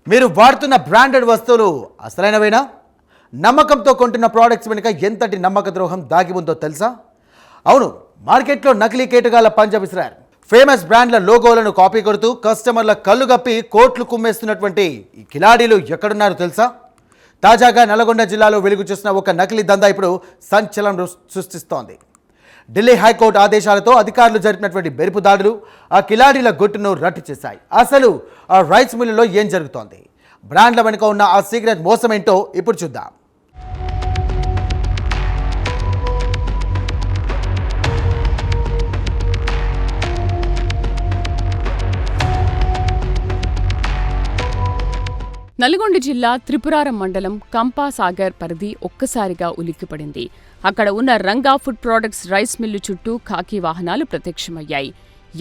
మీరు వాడుతున్న బ్రాండెడ్ వస్తువులు అసలైనవేనా? నమ్మకంతో కొంటున్న ప్రోడక్ట్స్ వెనుక ఎంతటి నమ్మక ద్రోహం దాగి ఉందో తెలుసా? అవును, మార్కెట్లో నకిలీ కేటగాళ్ల పంజా విసిరారు. ఫేమస్ బ్రాండ్ల లోగోలను కాపీ కొడుతూ కస్టమర్ల కళ్ళు గప్పి కోట్లు కుమ్మేస్తున్నటువంటి ఈ కిలాడీలు ఎక్కడున్నారో తెలుసా? తాజాగా నల్గొండ జిల్లాలో వెలుగు చూసిన ఒక నకిలీ దందా ఇప్పుడు సంచలనం సృష్టిస్తోంది. ఢిల్లీ హైకోర్టు ఆదేశాలతో అధికారులు జరిపినటువంటి బెరుపు దాడులు ఆ కిలాడీల గుట్టును రట్టు చేశాయి. అసలు ఆ రైస్ మిల్లులో ఏం జరుగుతోంది? బ్రాండ్ల వెనుక ఉన్న ఆ సీక్రెట్ మోసం ఏంటో ఇప్పుడు చూద్దాం. నల్గొండ జిల్లా త్రిపురారం మండలం కంపాసాగర్ పరిధి ఒక్కసారిగా ఉలిక్కిపడింది. అక్కడ ఉన్న Ranga food products rice mill చుట్టూ ఖాకీ వాహనాలు ప్రత్యక్షమయ్యాయి.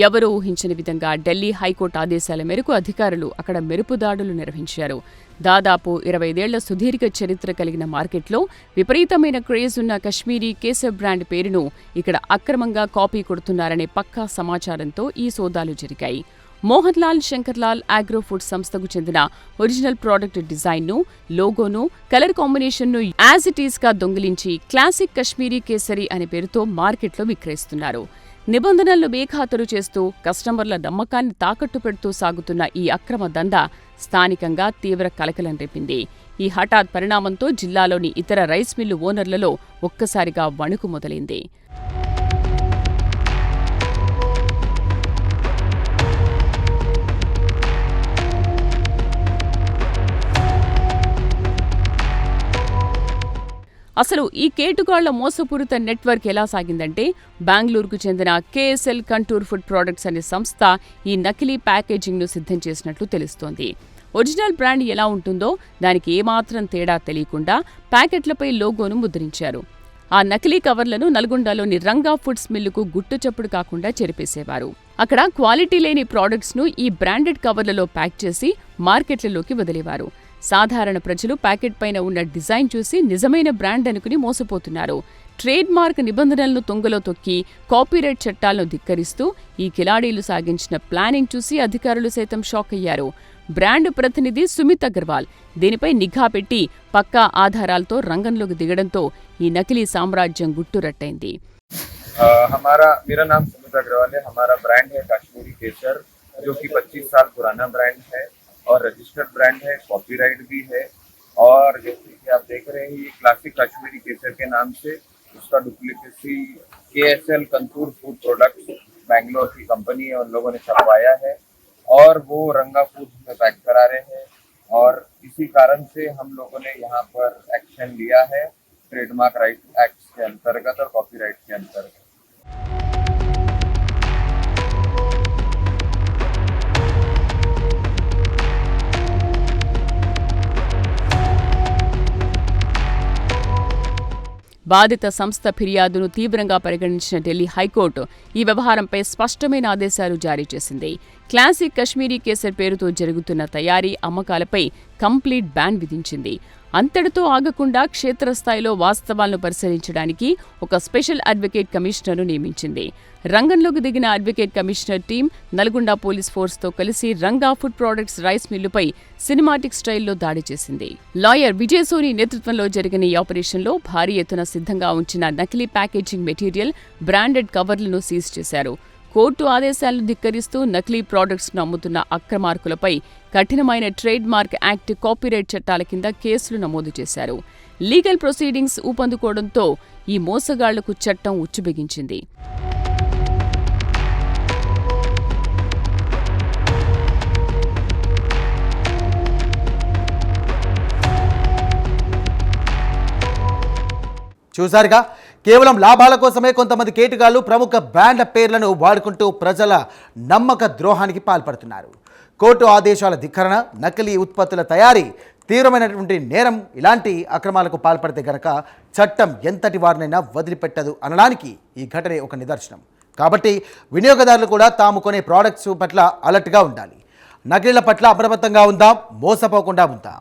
ఎవరూ ఊహించని విధంగా ఢిల్లీ హైకోర్టు ఆదేశాల మేరకు అధికారులు అక్కడ మెరుపు దాడులు నిర్వహించారు. దాదాపు 25 ఏళ్ల సుదీర్ఘ చరిత్ర కలిగిన మార్కెట్లో విపరీతమైన క్రేజ్ ఉన్న కశ్మీరీ కేసర్ బ్రాండ్ పేరును ఇక్కడ అక్రమంగా కాపీ కొడుతున్నారనే పక్కా సమాచారంతో ఈ సోదాలు జరిగాయి. మోహన్ లాల్ శంకర్లాల్ ఆగ్రో ఫుడ్ సంస్థకు చెందిన ఒరిజినల్ ప్రోడక్ట్ డిజైన్ను, లోగోను, కలర్ కాంబినేషన్ను యాజ్ ఇట్ ఈస్గా దొంగిలించి క్లాసిక్ కశ్మీరీ కేసరి అనే పేరుతో మార్కెట్లో విక్రయిస్తున్నారు. నిబంధనలను బేఖాతరు చేస్తూ కస్టమర్ల నమ్మకాన్ని తాకట్టు పెడుతూ సాగుతున్న ఈ అక్రమ దందా స్థానికంగా తీవ్ర కలకలం రేపింది. ఈ హఠాత్ పరిణామంతో జిల్లాలోని ఇతర రైస్ మిల్లు ఓనర్లలో ఒక్కసారిగా వణుకు మొదలైంది. అసలు ఈ కేటుగాళ్ల మోసపూరిత నెట్వర్క్ ఎలా సాగిందంటే, బెంగళూరుకు చెందిన కేఎస్ఎల్ కంటూర్ ఫుడ్ ప్రొడక్ట్స్ అనే సంస్థ ఈ నకిలీ ప్యాకేజింగ్ను సిద్ధం చేసినట్లు తెలుస్తోంది. ఒరిజినల్ బ్రాండ్ ఎలా ఉంటుందో దానికి ఏమాత్రం తేడా తెలియకుండా ప్యాకెట్లపై లోగోను ముద్రించారు. ఆ నకిలీ కవర్లను నల్గొండలోని రంగా ఫుడ్స్ మిల్లుకు గుట్టుచప్పుడు కాకుండా చెరిపేసేవారు. అక్కడ క్వాలిటీ లేని ప్రోడక్ట్స్ను ఈ బ్రాండెడ్ కవర్లలో ప్యాక్ చేసి మార్కెట్లలోకి వదిలేవారు. సాధారణ ప్రజలు ప్యాకెట్ పైన ఉన్న డిజైన్ చూసి నిజమైన బ్రాండ్ అనుకుని మోసపోతున్నారు. ట్రేడ్ మార్క్ నిబంధనలను తొంగలో తొక్కి కాపీరైట్ చట్టాలను ధిక్కరిస్తూ ఈ కిలాడీలు సాగించిన ప్లానింగ్ చూసి అధికారులు సైతం షాక్ అయ్యారు. బ్రాండ్ ప్రతినిధి సుమిత్ అగర్వాల్ దీనిపై నిఘా పెట్టి పక్కా ఆధారాలతో రంగంలోకి దిగడంతో ఈ నకిలీ సామ్రాజ్యం గుట్టురట్టయింది. मेरा नाम सुमित अग्रवाल है। हमारा ब्रांड है कश्मीरी केसर, जो कि 25 साल पुराना ब्रांड है और रजिस्टर्ड ब्रांड है, कॉपीराइट भी है। और जैसे कि आप देख रहे हैं, ये क्लासिक कश्मीरी केसर के नाम से उसका duplicacy KSL contour food products Bangalore की कंपनी है, उन लोगों ने छपवाया है और वो रंगा फूड में पैक करा रहे हैं। और इसी कारण से हम लोगों ने यहाँ पर एक्शन लिया है ट्रेडमार्क राइट एक्ट के अंतर्गत और कॉपीराइट के अंतर्गत। బాధిత సంస్థ ఫిర్యాదును తీవ్రంగా పరిగణించిన ఢిల్లీ హైకోర్టు ఈ వ్యవహారంపై స్పష్టమైన ఆదేశాలు జారీ చేసింది. క్లాసిక్ కశ్మీరీ కేసర్ పేరుతో జరుగుతున్న తయారీ, అమ్మకాలపై కంప్లీట్ బ్యాన్ విధించింది. అంతటితో ఆగకుండా క్షేత్రస్థాయిలో వాస్తవాలను పరిశీలించడానికి ఒక స్పెషల్ అడ్వకేట్ కమిషనర్ను నియమించింది. రంగంలోకి దిగిన advocate commissioner team Nalgonda police ఫోర్స్తో కలిసి రంగా ఫుడ్ ప్రొడక్ట్స్ రైస్ మిల్లుపై సినిమాటిక్ స్టైల్లో దాడి చేసింది. లాయర్ విజయ్ సోని నేతృత్వంలో జరిగిన ఈ ఆపరేషన్లో భారీ ఎత్తున సిద్ధంగా ఉంచిన నకిలీ ప్యాకేజింగ్ మెటీరియల్, బ్రాండెడ్ కవర్లను సీజ్ చేశారు. కోర్టు ఆదేశాలను ధిక్కరిస్తూ నకిలీ ప్రాడక్ట్స్ను అమ్ముతున్న అక్రమార్కులపై కఠినమైన ట్రేడ్ మార్క్ యాక్ట్, కాపీరైట్ చట్టాల కింద కేసులు నమోదు చేశారు. లీగల్ ప్రొసీడింగ్స్ ఊపందుకోవడంతో ఈ మోసగాళ్లకు చట్టం ఉచ్చుబిగించింది. చూసారుగా, కేవలం లాభాల కోసమే కొంతమంది కేటుగాళ్లు ప్రముఖ బ్రాండ్ల పేర్లను వాడుకుంటూ ప్రజల నమ్మక ద్రోహానికి పాల్పడుతున్నారు. కోర్టు ఆదేశాల ధిక్కరణ, నకిలీ ఉత్పత్తుల తయారీ తీవ్రమైనటువంటి నేరం. ఇలాంటి అక్రమాలకు పాల్పడితే గనక చట్టం ఎంతటి వారినైనా వదిలిపెట్టదు అనడానికి ఈ ఘటనే ఒక నిదర్శనం. కాబట్టి వినియోగదారులు కూడా తాము కొనే ప్రోడక్ట్స్ పట్ల అలర్ట్గా ఉండాలి. నకిలీల పట్ల అప్రమత్తంగా ఉందాం, మోసపోకుండా ఉందాం.